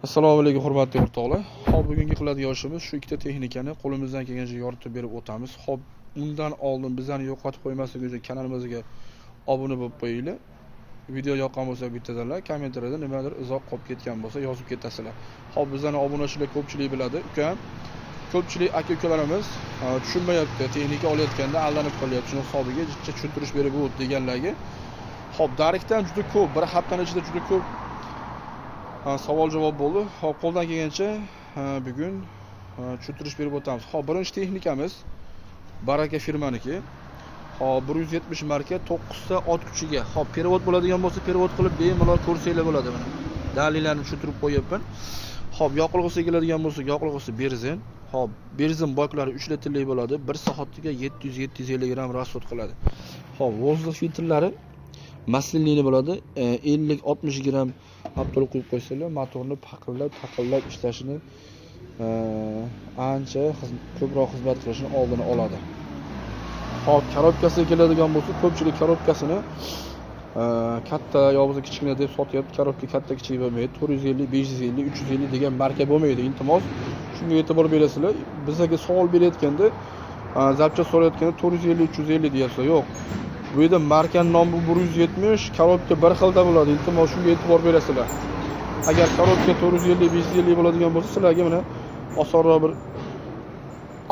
Assalomu alaykum hurmatli o'rtoqlar. Hop, bugungi qiladigan ishimiz shu ikkita texnikani qo'limizdan kelgancha yoritib berib o'tamiz. Hop, undan oldin bizlarni yo'qotib qo'ymaslik uchun kanalimizga obuna bo'lib qo'yinglar. Video yoqqan bo'lsa bittadan kommentariyada nimadir izoh qolib ketgan bo'lsa yozib ketasizlar. Hop, bizlarni obunachilar ko'pchilik biladi. Ukam, ko'pchilik aka-ukalarimiz tushunmayapti, texnika olayotganda aldanib qolyapti. Shuni hisobiga tushuntirish berib o't deganlarga. Hop, darikdan juda ko'p, bir haftaning ichida juda ko'p savol javob bo'ldi. Hop, qo'ldan kelgancha bugun tushuntirish berib o'tamiz. Hop, birinchi texnikamiz Baraka firmaniki. Hop, 170 marka 9 ta ot kuchiga. Hop, perevod bo'ladigan bo'lsa perevod qilib bemalol ko'rsanglar bo'ladi mana. Dalillarni tushuntirib qo'yapman. Hop, yoqilg'isi keladigan bo'lsa, yoqilg'isi benzin. Hop, benzin baklari 3 litrlik bo'ladi. 1 soatiga 700-750 gram rasxod qiladi. Hop, vozdux filtrlari masliniy bo'ladi. 50-60 gram aptol qo'yib qo'ysalar, motorni paqillab ishlashini ancha ko'proq xizmat qilishini oldini oladi. Hop, korobkasiga keladigan bo'lsa, ko'pchilik korobkasini katta yoki kichkina deb sotyapti. Korobka katta kichik bo'lmaydi. 450, 550, 350 degan marka bo'lmaydi. Iltimos, shunga e'tibor berasizlar. Bizga savol berayotganda, zapcha so'rayotganda 450, 350 deyapsiz. Yo'q. Bu yerda markaning nomi 170, korobka bir xilda bo'ladi. Iltimos, shunga e'tibor berasizlar. Agar korobka 450, 550 bo'ladigan bo'lsa, sizlarga mana osonroq bir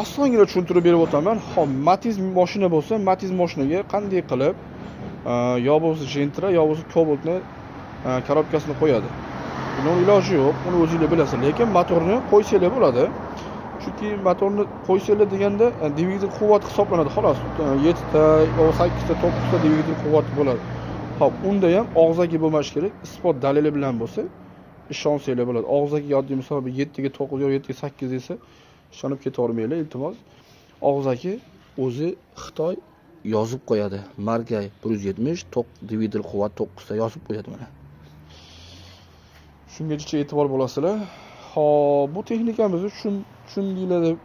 osongina tushuntirib berib o'taman. Hop, Matiz mashina bo'lsa, Matiz mashinaga qanday qilib yo bo'lsa Gentra, yo bo'lsa Cobaltni korobkasini qo'yadi. Buning iloji yo'q, uni o'zingizlar bilasiz, lekin motorni qo'ysanglar bo'ladi. Chunki motorni qo'ysanglar deganda dvigatel quvvati hisoblanadi, xolos. 7 ta, 8 ta, 9 ta dvigatel quvvati bo'ladi. Hop, unda ham og'zaki bo'lmash kerak. Isbot dalili bilan bo'lsa, ishonsanglar bo'ladi. Og'zaki oddiy misol 7 ga 9 yo 7 ga 8 desa, ishonib ketavermanglar, iltimos. Og'zaki o'zi Xitoy yozib qo'yadi. Marka 170, dvigatel quvvat 9 ta yozib qo'yadi mana. Shungacha e'tibor bo'lasizlar. Hop, bu texnikamizni tushundinglar deb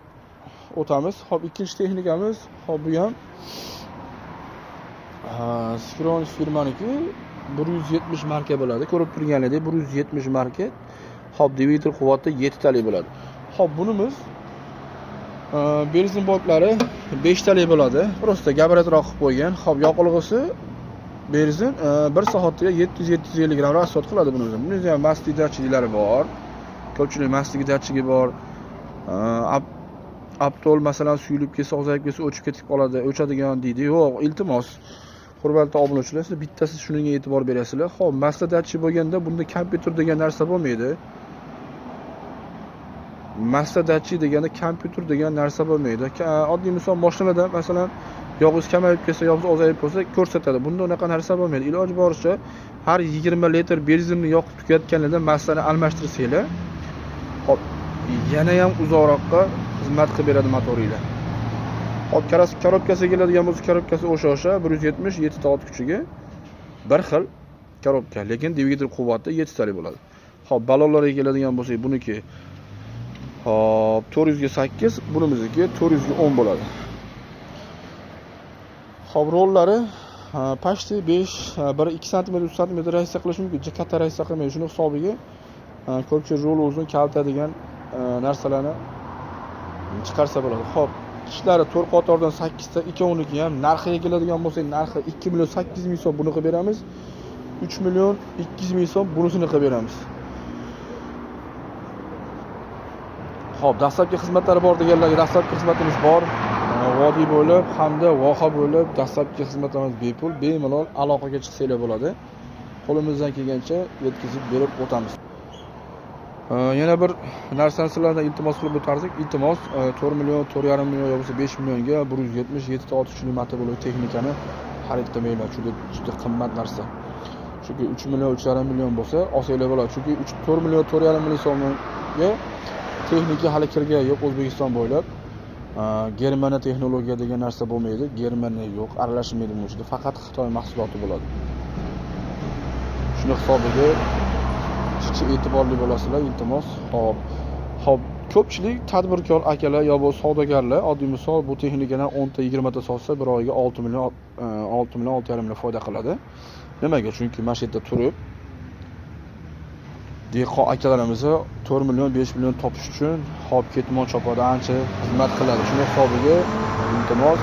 o'tamiz. Hop, ikkinchi texnikamiz, hop bu ham Skronis firmaniki 170 marka bo'ladi. Ko'rib turganingizdek 170 marka. Hop, dvigatel quvvati 7 talik bo'ladi. Hop, bunimiz benzin baklari 5 talik bo'ladi. Prosta gabaritroq qilib qo'ygan. Hop, yoqilg'isi benzin 1 soatiga 700-750 gram rasxod qiladi buni o'zi. Bunda ham mastlik datchiklari bor. Ko'pchilik mastlik datchigi bor. Aptol masalan suyulib ketsa, ozayib ketsa o'chib ketib qoladi. O'chadigan deydi. Yo'q, iltimos. Hurmatli obunachilar, siz bittasi shunga e'tibor berasizlar. Hop, mastlik datchik bo'lganda bunda kompyuter degan narsa bo'lmaydi. Mastlik datchik deganda kompyuter degan narsa bo'lmaydi. Oddiy misol mashinada masalan yog'ingiz kamayib ketsa, yog'ingiz ozayib qolsa ko'rsatadi. Bunda unaqa narsa bo'lmaydi. Iloji boricha har 20 litr benzinni yoqib tugatganida maslani almashtirsanglar, hop, yana ham uzoqroqqa xizmat qilib beradi motoringlar. Hop, korobkasiga keladigan bo'lsa, korobkasi o'sha 170 7 ta ot kuchiga bir xil korobka, lekin dvigatel quvvati 7 talik bo'ladi. Hop, balonlarga keladigan bo'lsak, buniki hop 400 ga 8, bunimizniki 400 ga 10 bo'ladi. Hop, rollari pashti 5, 1-2 sm, 3 sm raysa qilish mumkin. Katta raysa qilmaydi. Shuni hisobiga ko'pchilik rol o'zini kaltadigan narsalarni chiqarsa bo'ladi. Hop, tishlari 4 qatordan 8 ta, ikkoviniki ham narxiga keladigan bo'lsak, narxi 2 million 800 ming so'm buni qilib beramiz. 3 million 200 ming so'm bunisini qilib beramiz. Hop, dastlabki xizmatlari bor deganlarga dastlabki xizmatimiz bor. Vodiy bo'lib hamda voha bo'lib dastlabki xizmatlarimiz bepul, bemalol aloqaga chiqsanglar bo'ladi. Qo'limizdan kelgancha yetkazib berib o'tamiz. Yana bir narsani sizlardan iltimos qilib o'tardik. Iltimos 4 million, 4,5 million yoki 5 millionga 177 ta ot kuchli motor bo'lgan texnikani xarid qilmanglar. Juda qimmat narsa. Chunki 3 million, 3,5 million bo'lsa olsanglar bo'ladi. Chunki 4 million, 4,5 million so'mga texnika hali kirgan yo'q O'zbekiston bo'ylab. Germaniya texnologiya degan narsa bo'lmaydi. Germaniya yo'q, aralashmaydi bu yerda. Faqat Xitoy mahsuloti bo'ladi. Shuni hisobiga e'tiborli bo'lasizlar, iltimos. Hop, ko'pchilik tadbirkor akalar yo bo'lsa savdogarlar oddiy misol bu texnikadan 10 ta 20 ta sotsa bir oyga 6 million 6,5 million foyda qiladi. Nimaga? Chunki mana shu yerda turib dehqon akalarimiz 4 million 5 million topish uchun hop ketmon chopada ancha xizmat qiladi. Shunday hisobiga iltimos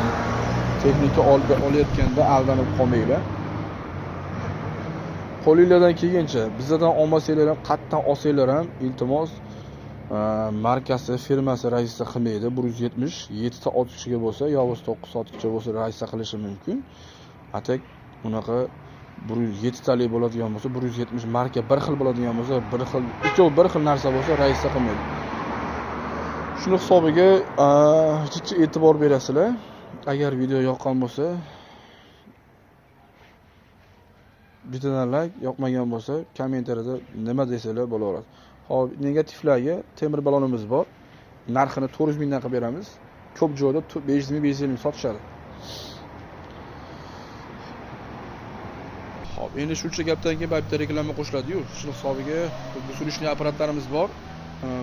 texnika olayotganda aldanib qolmanglar. Qo'lingizdan kelgancha bizdan olmasanglar ham, qattan olsanglar ham iltimos markasi, firmasi raisda qilmaydi. 170 7 ta otuvchiga bo'lsa, yo bo'lmasa 9 soatgacha bo'lsa raisda qilishi mumkin. Atak unaqa 107 talik bo'ladigan bo'lsa, 170 marka bir xil bo'ladigan bo'lsa, ikkovi bir xil narsa bo'lsa raisda qilmaydi. Shuni hisobiga jichcha e'tibor berasizlar. Agar video yoqqan bo'lsa, bittadan like, yoqmagan bo'lsa, kommentariyada nima desanglar bo'laveradi. Hop, negativlarga temir balonimiz bor. Narxini 400 mingdan qilib beramiz. Ko'p joyda 500 ming, 550 ming sotishadi. Hop, endi shuncha gapdan keyin bitta reklama qo'shiladi-yu. Shuni hisobiga bu surishli apparatlarimiz bor.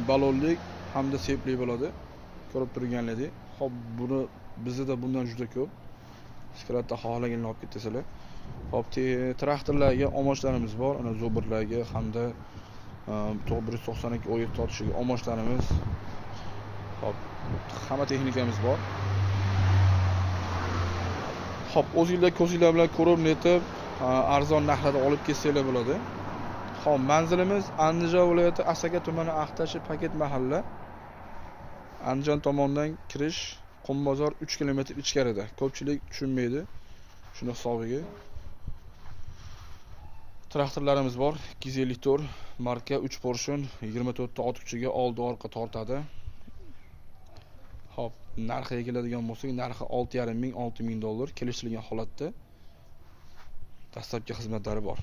Balonlik hamda sepli bo'ladi. Ko'rib turganlaringizdek. Hop, buni bizda bundan juda ko'p. Skratda xohlaganini olib ketasizlar. Hop, traktorlarga omochlarimiz bor. Ana zo'birlarga hamda 192 o'yiq tortishiga omochlarimiz. Hop, hamma texnikamiz bor. Hop, o'zingizlar ko'zinglar bilan ko'rib netib arzon narxlarda olib kelsanglar bo'ladi. Hop, manzilimiz Andijon viloyati Asaka tumani Axtashi Paket mahalla. Andijon tomondan kirish Qumbozor 3 km ichkarida. Ko'pchilik tushunmaydi. Shuni hisobiga traktorlarimiz bor. 254 marka 3 portion 24 ta ot kuchiga oldi orqa tortadi. Hop, narxiga keladigan bo'lsak, narxi 6,5 ming $6,000 kelishilgan holatda dastlabki xizmatlari bor.